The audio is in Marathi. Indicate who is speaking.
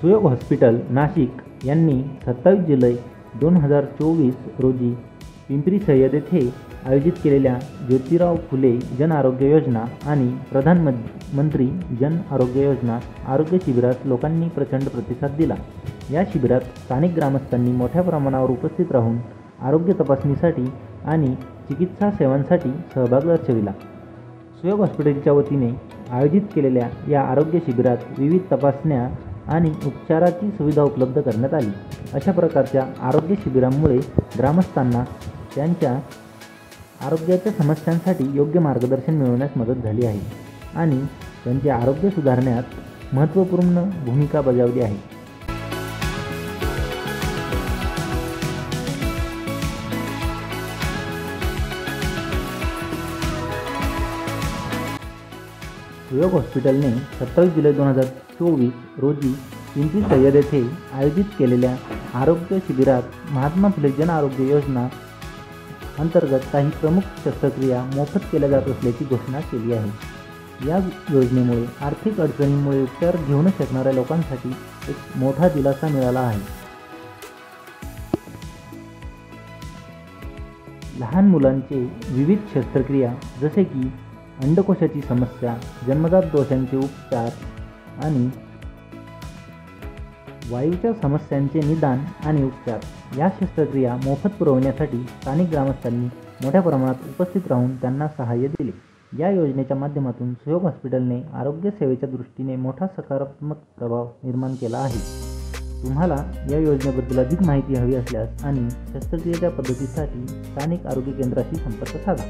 Speaker 1: सुयोग हॉस्पिटल नाशिक यांनी 27 जुलै 2024 रोजी पिंपरी सय्यद येथे आयोजित केलेल्या ज्योतिराव फुले जन आरोग्य योजना आणि प्रधानमंत्री जन आरोग्य योजना आरोग्य शिबिरात लोकांनी प्रचंड प्रतिसाद दिला। या शिबिरात स्थानिक ग्रामस्थांनी मोठ्या प्रमाणावर उपस्थित राहून आरोग्य तपासणीसाठी आणि चिकित्सा सेवांसाठी सहभाग दर्शविला। सुयोग हॉस्पिटलच्या वतीने आयोजित केलेल्या या आरोग्य शिबिरात विविध तपासण्या आणि उपचाराची सुविधा उपलब्ध करण्यात आली। अशा प्रकारच्या आरोग्य शिबिरांमुळे ग्रामस्थांना त्यांच्या आरोग्याच्या समस्यांसाठी योग्य मार्गदर्शन मिळवण्यास मदत झाली आहे आणि त्यांचे आरोग्य सुधारण्यात महत्त्वपूर्ण भूमिका बजावली आहे। सुयोग हॉस्पिटलने 27 जुलै 2024 रोजी पिंपरी सय्यद येथे आयोजित केलेल्या आरोग्य शिबिरात महात्मा फुले जन आरोग्य योजना अंतर्गत काही प्रमुख शस्त्रक्रिया मोफत केल्या जात असल्याची घोषणा केली आहे। या योजनेमुळे आर्थिक अडचणींमुळे उपचार घेऊ न शकणाऱ्या लोकांसाठी एक मोठा दिलासा मिळाला आहे। लहान मुलांचे विविध शस्त्रक्रिया जसे की अंडकोशाची समस्या, जन्मजात दोषांचे उपचार आणि वायूच्या समस्यांचे निदान आणि उपचार या शस्त्रक्रिया मोफत पुरवण्यासाठी स्थानिक ग्रामस्थांनी मोठ्या प्रमाणात उपस्थित राहून त्यांना सहाय्य दिले। या योजनेच्या माध्यमातून सुयोग हॉस्पिटलने आरोग्य सेवेच्या दृष्टीने मोठा सकारात्मक प्रभाव निर्माण केला आहे। तुम्हाला या योजनेबद्दल अधिक माहिती हवी असल्यास आणि शस्त्रक्रियेच्या पद्धतीसाठी स्थानिक आरोग्य केंद्राशी संपर्क साधा।